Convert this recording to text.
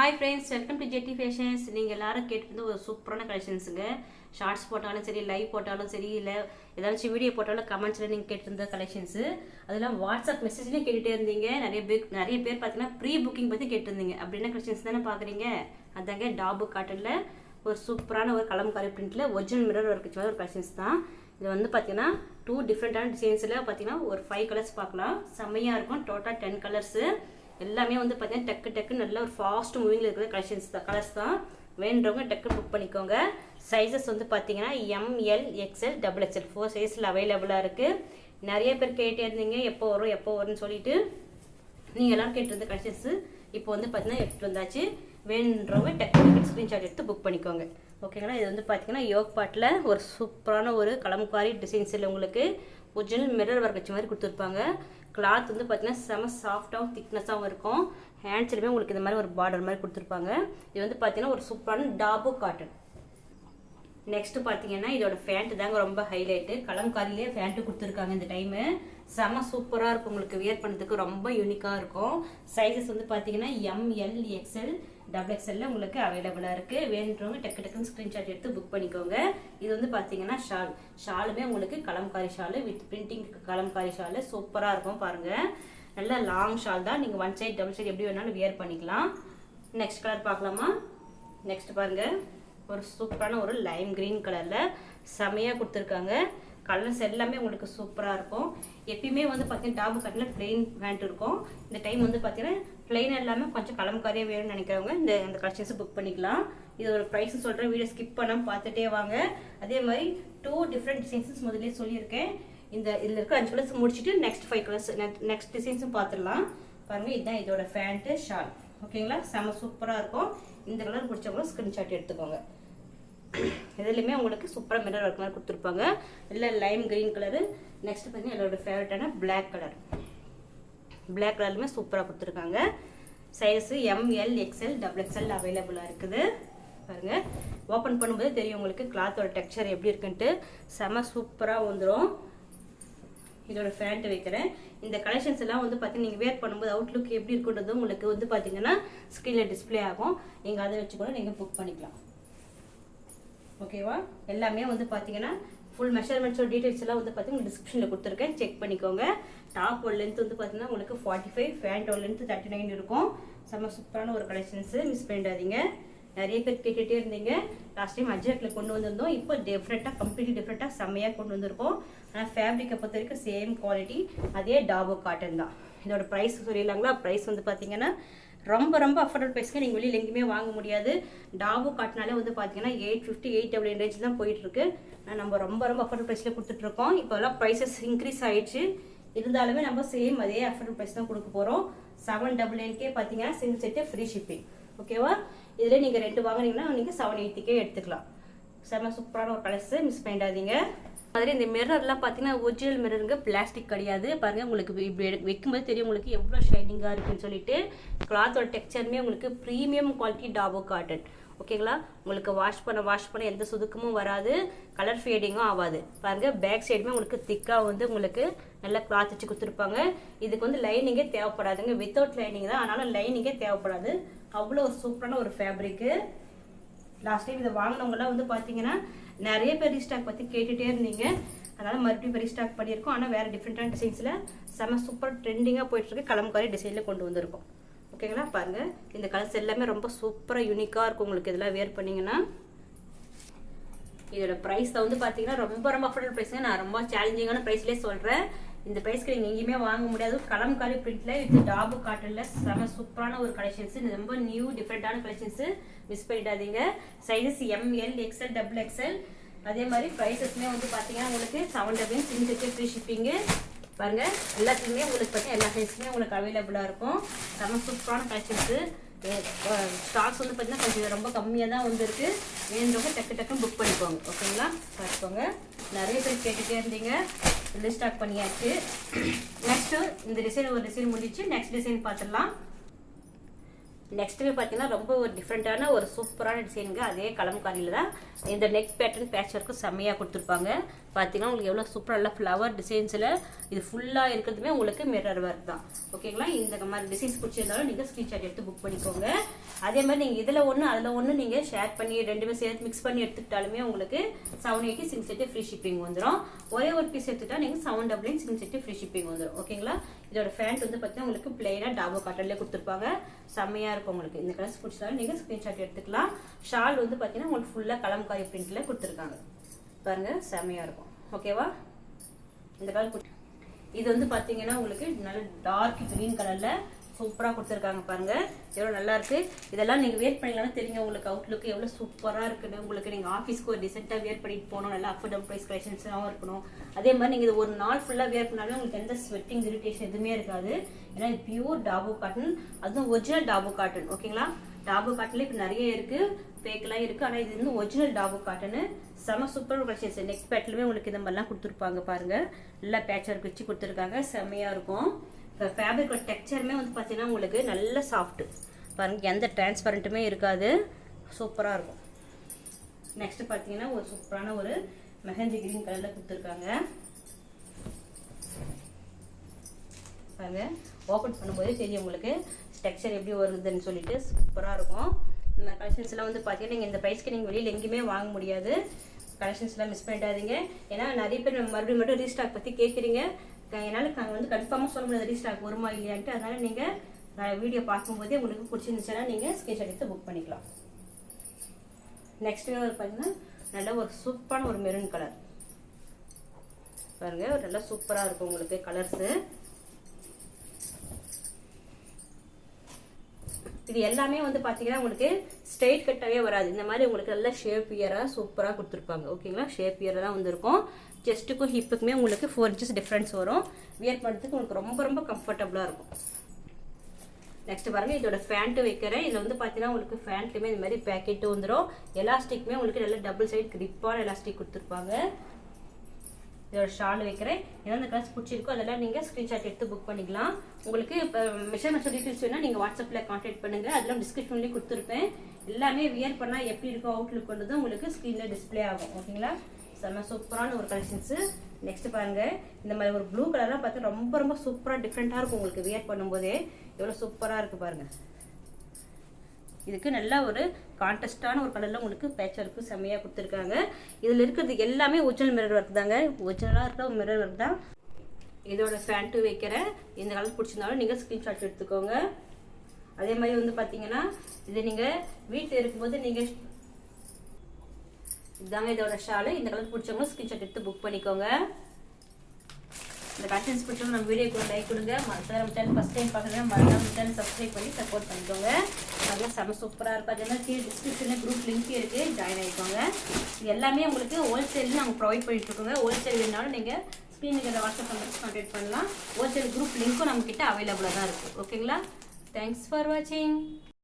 Hi friends, welcome to Jetty Fashions. நீங்கள் எல்லாரும் கேட்டு ஒரு சூப்பரான கலெக்ஷன்ஸுங்க. ஷார்ட்ஸ் போட்டாலும் சரி, லைவ் போட்டாலும் சரி, இல்லை ஏதாச்சும் வீடியோ போட்டாலும் கமெண்ட்ஸில் நீங்கள் கேட்டிருந்த கலெக்ஷன்ஸு. அதெல்லாம் வாட்ஸ்அப் மெசேஜ்லேயும் கேட்டுகிட்டே இருந்தீங்க. நிறைய பேர் பார்த்தீங்கன்னா ப்ரீ புக்கிங் பற்றி கேட்டிருந்தீங்க. அப்படின்னா கலெக்ஷன்ஸ் தானே பார்க்குறீங்க. அதாங்க டாபு காட்டனில் ஒரு சூப்பரான ஒரு கலம்காரி பிரிண்ட்டில் ஒரிஜினல் மிரர் ஒர்க் வச்ச ஒரு கலெக்ஷன்ஸ் தான். இது வந்து பார்த்தீங்கன்னா 2 டிஃப்ரெண்ட்டான டிசைன்ஸில் பார்த்தீங்கன்னா ஒரு 5 கலர்ஸ் பார்க்கலாம். செம்மையாக இருக்கும். Total 10 colours. எல்லாமே வந்து பார்த்தீங்கன்னா டக்கு நல்ல ஒரு ஃபாஸ்ட் மூவிங்கில் இருக்கிற கலர்ஸ் தான். வேணுறவங்க டக்கு புக் பண்ணிக்கோங்க. சைஸஸ் வந்து பார்த்தீங்கன்னா ML XL XXL 4 சைஸில் அவைலபிளாக இருக்குது. நிறைய பேர் கேட்டே இருந்தீங்க எப்போ வரும்னு சொல்லிட்டு. நீங்கள் எல்லோரும் கேட்டிருந்த கலெக்ஷன்ஸு இப்போ வந்து பார்த்தீங்கன்னா எடுத்துகிட்டு வந்தாச்சு. வேணுன்றவங்க டக்கு ஸ்க்ரீன்ஷாட் எடுத்து புக் பண்ணிக்கோங்க. ஓகேங்களா. இது வந்து பார்த்தீங்கன்னா யோக் பாட்டில் ஒரு சூப்பரான ஒரு கலம்காரி டிசைன்ஸில் உங்களுக்கு ஒரிஜினல் மிரர் ஒர்க் வச்ச மாதிரி கொடுத்துருப்பாங்க. கிளாத் வந்து பார்த்தீங்கன்னா செம சாஃப்டாகவும் திக்னஸாகவும் இருக்கும். ஹேண்ட்ஸ்லையுமே உங்களுக்கு இந்த மாதிரி ஒரு பார்டர் மாதிரி கொடுத்துருப்பாங்க. இது வந்து பார்த்தீங்கன்னா ஒரு சூப்பரான டாபு காட்டன். நெக்ஸ்ட்டு பார்த்தீங்கன்னா இதோட ஃபேண்ட் தாங்க ரொம்ப ஹைலைட்டு. கலம்காரிலேயே ஃபேண்ட்டு கொடுத்துருக்காங்க இந்த டைமு. செம சூப்பராக இருக்கும். உங்களுக்கு வியர் பண்ணுறதுக்கு ரொம்ப யூனிக்காக இருக்கும். சைஸஸ் வந்து பார்த்தீங்கன்னா ML XL XXL உங்களுக்கு அவைலபிளாக இருக்குது. வேணுன்றவங்க டக்குன்னு ஸ்க்ரீன்ஷாட் எடுத்து புக் பண்ணிக்கோங்க. இது வந்து பார்த்தீங்கன்னா ஷாலுமே உங்களுக்கு கலம்காரி ஷாலு வித் பிரிண்டிங் கலம்காரி ஷாலு சூப்பராக இருக்கும். பாருங்கள், நல்லா லாங் ஷால் தான். நீங்கள் 1 சைட் டபுள் சைட் எப்படி வேணாலும் வியர் பண்ணிக்கலாம். நெக்ஸ்ட் கலர் பார்க்கலாமா. நெக்ஸ்ட் பாருங்கள், ஒரு சூப்பரான ஒரு லைம் கிரீன் கலரில் செமையாக கொடுத்துருக்காங்க. கலர்ஸ் எல்லாமே உங்களுக்கு சூப்பராக இருக்கும். எப்பயுமே வந்து பார்த்தீங்கன்னா டாபு கட்டில் பிளெயின் பேண்ட் இருக்கும். இந்த டைம் வந்து பார்த்தீங்கன்னா பிளெயின் எல்லாமே கொஞ்சம் கலம்காரியாக வேணும்னு நினைக்கிறவங்க இந்த கலெக்ஷன்ஸை புக் பண்ணிக்கலாம். இது ஒரு ப்ரைஸ் சொல்கிறேன், வீடியோ ஸ்கிப் பண்ணாமல் பார்த்துட்டே வாங்க. அதே மாதிரி 2 டிஃப்ரெண்ட் டிசைன்ஸஸ் முதலே சொல்லியிருக்கேன். இதில் இருக்க 5 கலர்ஸ் முடிச்சுட்டு நெக்ஸ்ட் 5 கலர்ஸ் நெக்ஸ்ட் டிசைன்ஸும் பார்த்துடலாம். பாருங்கள், இதுதான் இதோட ஃபேண்ட்டு ஷால். ஓகேங்களா. செம சூப்பராக இருக்கும். இந்த கலர் பிடிச்சவங்களும் ஸ்க்ரீன்ஷாட் எடுத்துக்கோங்க. இதுலையுமே உங்களுக்கு சூப்பராக மிரர் ஒர்க் மாதிரி கொடுத்துருப்பாங்க. இல்லை லைம் கிரீன் கலரு. நெக்ஸ்ட் பார்த்தீங்கன்னா என்னோட ஃபேவரட்டான பிளாக் கலர். பிளாக் கலருமே சூப்பராக கொடுத்துருக்காங்க. சைஸு ML XL XXL அவைலபிளாக இருக்குது. பாருங்கள், ஓப்பன் பண்ணும்போது தெரியும் உங்களுக்கு கிளாத்தோட டெக்ஸ்சர் எப்படி இருக்குன்ட்டு. செம சூப்பராக வந்துடும். இதோட ஃபேண்ட்டு வைக்கிறேன். இந்த கலெக்ஷன்ஸ் எல்லாம் வந்து பார்த்தீங்கன்னா நீங்கள் வேர் பண்ணும்போது அவுட்லுக் எப்படி இருக்குன்றது உங்களுக்கு வந்து பார்த்தீங்கன்னா ஸ்க்ரீனில் டிஸ்பிளே ஆகும். நீங்கள் அதை வச்சு கூட நீங்கள் புக் பண்ணிக்கலாம். ஓகேவா. எல்லாமே வந்து பார்த்தீங்கன்னா ஃபுல் மெஷர்மெண்ட்ஸோட டீட்டெயில்ஸ் எல்லாம் வந்து பார்த்தீங்கன்னா டிஸ்கிரிப்ஷனில் கொடுத்துருக்கேன், செக் பண்ணிக்கோங்க. டாப்போட லென்த் வந்து பார்த்தீங்கன்னா உங்களுக்கு 45, ஃபேண்டோட லென்த் 39 இருக்கும். செம்ம சூப்பரான ஒரு கலெக்ஷன்ஸு, மிஸ் பண்ணிடாதீங்க. நிறைய பேர் கேட்டுகிட்டே இருந்தீங்க. லாஸ்ட் டைம் அஜ்ரக்கில் கொண்டு வந்திருந்தோம். இப்போ கம்ப்ளீட்லி டிஃப்ரெண்ட்டாக செம்மையாக கொண்டு வந்திருக்கோம். ஆனால் ஃபேப்ரிக்கை பொறுத்த வரைக்கும் சேம் குவாலிட்டி, அதே டாபு காட்டன் தான். இதோட ப்ரைஸ் சொல்லிடலாங்களா. ப்ரைஸ் வந்து பார்த்தீங்கன்னா ரொம்ப அஃபோர்டபுள் ப்ரைஸ்க்கு நீங்கள் வெளியில் எங்கேயுமே வாங்க முடியாது. டாபு காட்டினாலே வந்து பார்த்தீங்கன்னா 850, 800 ரேஞ்ச் தான் போயிட்டுருக்கு. நம்ம ரொம்ப அஃபோர்டபுள் ப்ரைஸில் கொடுத்துட்ருக்கோம். இப்போல்லாம் ப்ரைஸஸ் இன்க்ரீஸ் ஆகிடுச்சு. இருந்தாலுமே நம்ம சேம் அதே அஃபோர்டபுள் ப்ரைஸ் தான் கொடுக்க போகிறோம். 799 பார்த்தீங்கன்னா சிங்கிள் செட்டு ஃப்ரீ ஷிப்பிங். ஓகேவா. இதில் நீங்கள் 2 வாங்கினீங்கன்னா நீங்கள் 780 எடுத்துக்கலாம். செம்ம சூப்பரான ஒரு கலர்ஸு, மிஸ் பண்ணிடாதீங்க. மாதிரி இந்த மிரர்லாம் பார்த்தீங்கன்னா ஒரிஜினல் மிரருங்க, பிளாஸ்டிக் கிடையாது. பாருங்கள், உங்களுக்கு இப்படி வைக்கும்போது தெரியும் உங்களுக்கு எவ்வளோ ஷைனிங்காக இருக்குன்னு சொல்லிட்டு. கிளாத்தோட டெக்ஸ்சருமே உங்களுக்கு ப்ரீமியம் குவாலிட்டி டாபு காட்டன். ஓகேங்களா. உங்களுக்கு வாஷ் பண்ண எந்த சுதுக்கமும் வராது, கலர் ஃபேடிங்கும் ஆகாது. பாருங்கள், பேக் சைடுமே உங்களுக்கு திக்காக வந்து உங்களுக்கு நல்லா கிளாத் வச்சு கொடுத்துருப்பாங்க. இதுக்கு வந்து லைனிங்கே தேவைப்படாதுங்க, வித்தவுட் லைனிங் தான். அதனால் லைனிங்கே தேவைப்படாது. அவ்வளோ ஒரு சூப்பரான ஒரு ஃபேப்ரிக்கு. லாஸ்ட் டைம் இதை வாங்கினவங்களாம் வந்து பார்த்தீங்கன்னா நிறைய பேர் ரீஸ்டாக் பற்றி கேட்டுகிட்டே இருந்தீங்க. அதனால் மறுபடியும் ரீஸ்டாக் பண்ணியிருக்கோம். ஆனால் வேறு டிஃப்ரெண்ட்டான டிசைன்ஸில் செம சூப்பர் ட்ரெண்டிங்காக போயிட்டுருக்கு. கலம்காரி டிசைனில் கொண்டு வந்திருக்கோம். ஓகேங்களா. பாருங்கள், இந்த கலர்ஸ் எல்லாமே ரொம்ப சூப்பராக யூனிக்காக இருக்கும். உங்களுக்கு இதெல்லாம் வேர் பண்ணிங்கன்னா இதோட ப்ரைஸ் வந்து பார்த்தீங்கன்னா ரொம்ப அஃபோர்டபுள் ப்ரைஸுங்க. நான் ரொம்ப சேலஞ்சிங்கான ப்ரைஸ்லேயே சொல்கிறேன். இந்த ப்ரைஸ்க்கு நீங்கள் எங்கேயுமே வாங்க முடியாது. கலம்காரி பிரிண்ட்டில் இது டாபு காட்டனில் செம சூப்பரான ஒரு கலெக்ஷன்ஸ். இது ரொம்ப நியூ டிஃப்ரெண்ட்டான கலெக்ஷன்ஸு, மிஸ் பண்ணிடாதீங்க. Sizes ML XL XXL. அதே மாதிரி ப்ரைஸஸ்மே வந்து பார்த்தீங்கன்னா உங்களுக்கு 700 சிங்கிள் ஃப்ரீ ஷிப்பிங்கு. பாருங்கள், எல்லாத்துலேயுமே உங்களுக்கு பார்த்தீங்கன்னா எல்லா சைஸுமே உங்களுக்கு அவைலபிளாக இருக்கும். செம சூப்பரான கலெக்ஷன்ஸு. ஸ்டாக்ஸ் வந்து பார்த்தீங்கன்னா கொஞ்சம் ரொம்ப கம்மியாக தான் வந்துருக்கு. வேணுறவங்க டக்குன்னு புக் பண்ணிக்கோங்க. ஓகேங்களா. பார்த்துக்கோங்க. நிறைய பேர் கேட்டுகிட்டே இருந்தீங்க, ரீஸ்டாக் பண்ணியாச்சு. நெக்ஸ்ட்டு இந்த டிசைன் ஒரு டிசைன் முடிச்சு நெக்ஸ்ட் டிசைன் பார்த்துடலாம். நெக்ஸ்ட்டுமே பார்த்தீங்கன்னா ரொம்ப ஒரு டிஃப்ரெண்ட்டான ஒரு சூப்பரான டிசைனுங்க. அதே கலம்காரியில் தான் இந்த நெக் பேட்டர்ன் பேட்ச் ஒர்க்கும் செம்மையாக கொடுத்துருப்பாங்க. பார்த்தீங்கன்னா உங்களுக்கு எவ்வளோ சூப்பராக நல்லா ஃப்ளவர் டிசைன்ஸில் இது ஃபுல்லாக இருக்கிறதுமே உங்களுக்கு மிரர் ஒர்க் தான். ஓகேங்களா. இந்த மாதிரி டிசைன்ஸ் பிடிச்சிருந்தாலும் நீங்கள் ஸ்க்ரீன்ஷாட் எடுத்து புக் பண்ணிக்கோங்க. அதே மாதிரி நீங்கள் இதில் ஒன்று அதில் ஒன்று நீங்கள் ஷேர் பண்ணி ரெண்டுமே சேர்த்து மிக்ஸ் பண்ணி எடுத்துக்கிட்டாலுமே உங்களுக்கு 780 சிங்கிள் செட்டு ஃப்ரீ ஷிப்பிங் வந்துடும். ஒரே ஒரு பீஸ் எடுத்துட்டா நீங்கள் 799 சிங்கிள் செட்டு ஃப்ரீ ஷிப்பிங் வந்துடும். ஓகேங்களா? இதோட ஃபேண்ட் வந்து பார்த்தீங்கன்னா உங்களுக்கு பிளெயினாக டாபோ காட்டன்லேயே கொடுத்துருப்பாங்க. செம்மையாக இருக்கும் உங்களுக்கு. இந்த கலர்ஸ் பிடிச்சாலும் நீங்கள் ஸ்க்ரீன்ஷாட் எடுத்துக்கலாம். ஷால் வந்து பார்த்தீங்கன்னா உங்களுக்கு ஃபுல்லாக கலம்காரி பிரிண்டில் கொடுத்துருக்காங்க. பாருங்கள், செம்மையாக இருக்கும். ஓகேவா? இந்த கலர் இது வந்து பார்த்தீங்கன்னா உங்களுக்கு நல்ல டார்க் கிரீன் கலரில் சூப்பராக கொடுத்துருக்காங்க. பாருங்க, எவ்வளோ நல்லா இருக்கு. இதெல்லாம் நீங்கள் வேர் பண்ணிக்கலாம் தெரியுங்க உங்களுக்கு அவுட்லுக் எவ்வளோ சூப்பராக இருக்குன்னு. உங்களுக்கு நீங்கள் ஆஃபீஸ்க்கு ஒரு டிசென்ட்டாக வேர் பண்ணிட்டு போகணும், நல்லா அஃபோர்டபுள் ப்ரைஸ் கலெக்ஷன்ஸாகவும் இருக்கணும். அதே மாதிரி நீங்கள் இது ஒரு நாள் ஃபுல்லாக வேர் பண்ணாலும் உங்களுக்கு எந்த ஸ்வெட்டிங் இரிட்டேஷன் எதுவுமே இருக்காது. ஏன்னா இது பியூர் டாபோ காட்டன், அதுவும் ஒரிஜினல் டாபோ காட்டன். ஓகேங்களா? டாபோ காட்டன்ல இப்போ நிறைய இருக்கு, ஃபேக்லாம் இருக்கு. ஆனால் இது வந்து ஒரிஜினல் டாபோ காட்டனு. செம சூப்பர் கலெக்ஷன்ஸ். நெக் பேட்லுமே உங்களுக்கு இந்த மாதிரிலாம் கொடுத்துருப்பாங்க. பாருங்க, நல்லா பேட்ச் ஒர்க் வச்சு கொடுத்துருக்காங்க. செம்மையாக இருக்கும். ஃபேப்ரிக்கோட டெக்ஸ்சருமே வந்து பார்த்தீங்கன்னா உங்களுக்கு நல்ல சாஃப்ட்டு. பாருங்கள், எந்த டிரான்ஸ்பரண்ட்டுமே இருக்காது. சூப்பராக இருக்கும். நெக்ஸ்ட் பார்த்தீங்கன்னா ஒரு சூப்பரான ஒரு மெஹந்தி கிரீன் கலரில் கொடுத்துருக்காங்க. பாருங்க, ஓப்பன் பண்ணும்போதே தெரியும் உங்களுக்கு டெக்ஸ்சர் எப்படி வருதுன்னு சொல்லிட்டு. சூப்பராக இருக்கும். இந்த கலெக்ஷன்ஸ்லாம் வந்து பார்த்தீங்கன்னா நீங்கள் இந்த ப்ரைஸ்க்கு நீங்கள் வெளியில் எங்கேயுமே வாங்க முடியாது. கலெக்ஷன்ஸ்லாம் மிஸ் பண்ணிடாதீங்க. ஏன்னா நிறைய பேர் மறுபடியும் மட்டும் ரீஸ்டாக் பற்றி கேட்குறீங்க. என்னால் வந்து கன்ஃபார்மாக சொல்ல முடியாது ரீஸ்டாக் வருமா இல்லையான்ட்டு. அதனால் நீங்கள் வீடியோ பார்க்கும்போதே உங்களுக்கு பிடிச்சிருந்துச்சுன்னா நீங்கள் ஸ்க்ரீன்ஷாட் எடுத்து புக் பண்ணிக்கலாம். நெக்ஸ்ட் பார்த்தீங்கன்னா நல்ல ஒரு சூப்பரான ஒரு மெரூன் கலர். பாருங்க, ஒரு நல்லா சூப்பராக இருக்கும் உங்களுக்கு கலர்ஸு. இது எல்லாமே வந்து பார்த்தீங்கன்னா உங்களுக்கு ஸ்ட்ரெயிட் கட்டாகவே வராது. இந்த மாதிரி உங்களுக்கு நல்ல ஷேப் இயராக சூப்பராக கொடுத்துருப்பாங்க. ஓகேங்களா? ஷேப் இயராக தான் வந்துருக்கும். செஸ்ட்டுக்கும் ஹிப்புக்குமே உங்களுக்கு 4 inches டிஃப்ரென்ஸ் வரும். வியர் பண்ணுறதுக்கு உங்களுக்கு ரொம்ப ரொம்ப கம்ஃபர்டபுளாக இருக்கும். நெக்ஸ்ட் பாருங்க, இதோட ஃபேண்ட்டு வைக்கிறேன். இதில் வந்து பார்த்தீங்கன்னா உங்களுக்கு ஃபேண்ட்லையுமே இந்த மாதிரி பேக்கெட்டு வந்துடும். எலாஸ்டிக்குமே உங்களுக்கு நல்ல டபுள் சைட் கிரிப்பான எலாஸ்டிக் கொடுத்துருப்பாங்க. இதோட ஷால் வைக்கிறேன். எந்தெந்த கலர்ஸ் பிடிச்சிருக்கோ அதெல்லாம் நீங்கள் ஸ்க்ரீன்ஷாட் எடுத்து புக் பண்ணிக்கலாம். உங்களுக்கு இப்போ மெஷர்மெண்ட் டீட்டெயில்ஸ் வேணால் நீங்கள் வாட்ஸ்அப்பில் கான்டாக்ட் பண்ணுங்கள். அதெல்லாம் டிஸ்கிரிப்ஷன்லேயே கொடுத்துருப்பேன். எல்லாமே வியர் பண்ணால் எப்படி இருக்கும் அவுட்லுக் பண்ணுறது உங்களுக்கு ஸ்க்ரீனில் டிஸ்பிளே ஆகும். ஓகேங்களா? செம்ம சூப்பரான ஒரு கலெக்ஷன்ஸு. நெக்ஸ்ட் பாருங்க, இந்த மாதிரி ஒரு ப்ளூ கலர்லாம் பார்த்து ரொம்ப ரொம்ப சூப்பராக டிஃப்ரெண்ட்டாக இருக்கும் உங்களுக்கு வியர் பண்ணும்போதே. எவ்வளோ சூப்பராக இருக்குது பாருங்க. இதுக்கு நல்லா ஒரு கான்ட்ராஸ்டான ஒரு கலரில் உங்களுக்கு பேட்ச் ஒர்க்கு செம்மையாக கொடுத்துருக்காங்க. இதில் இருக்கிறது எல்லாமே ஒரிஜினல் மிரர் ஒர்க் தாங்க. ஒரிஜினலாக இருக்கிற ஒரு மிரர் ஒர்க் தான். இதோட ஃபேண்ட்டு வைக்கிறேன். இந்த கலர் பிடிச்சிருந்தாலும் நீங்கள் ஸ்க்ரீன்ஷாட் எடுத்துக்கோங்க. அதே மாதிரி வந்து பார்த்தீங்கன்னா இது நீங்கள் வீட்டில் இருக்கும்போது நீங்கள் இதுதாங்க இதோட ஷாலு. இந்த கலர் பிடிச்சவங்களும் ஸ்க்ரீன்ஷாட் எடுத்து புக் பண்ணிக்கோங்க. இந்த கலெக்ஷன்ஸ் பிடிச்சவங்க நம்ம வீடியோக்கு லைக் கொடுங்க. நம்ம சேனல் ஃபஸ்ட் டைம் பார்க்குறேன், மறக்காம சேனல் சப்ஸ்கிரைப் பண்ணி சப்போர்ட் பண்ணிக்கோங்க. நல்லா செம சூப்பராக இருக்கும். அதெல்லாம் கீழே டிஸ்கிரிப்ஷனில் குரூப் லிங்க் இருக்குது, ஜாயின் ஆகிக்கோங்க. இது எல்லாமே உங்களுக்கு ஹோல்சேல் நாங்கள் ப்ரொவைட் பண்ணிட்டு இருக்கோங்க. ஹோல்சேல் வேணாலும் நீங்கள் ஸ்க்ரீனுக்கு வாட்ஸ்அப் நம்பர் கான்டாக்ட் பண்ணலாம். ஹோல்சேல் குரூப் லிங்க்கும் நம்மக்கிட்ட அவைலபிளாக தான் இருக்குது. ஓகேங்களா? தேங்க்ஸ் ஃபார் வாட்சிங்.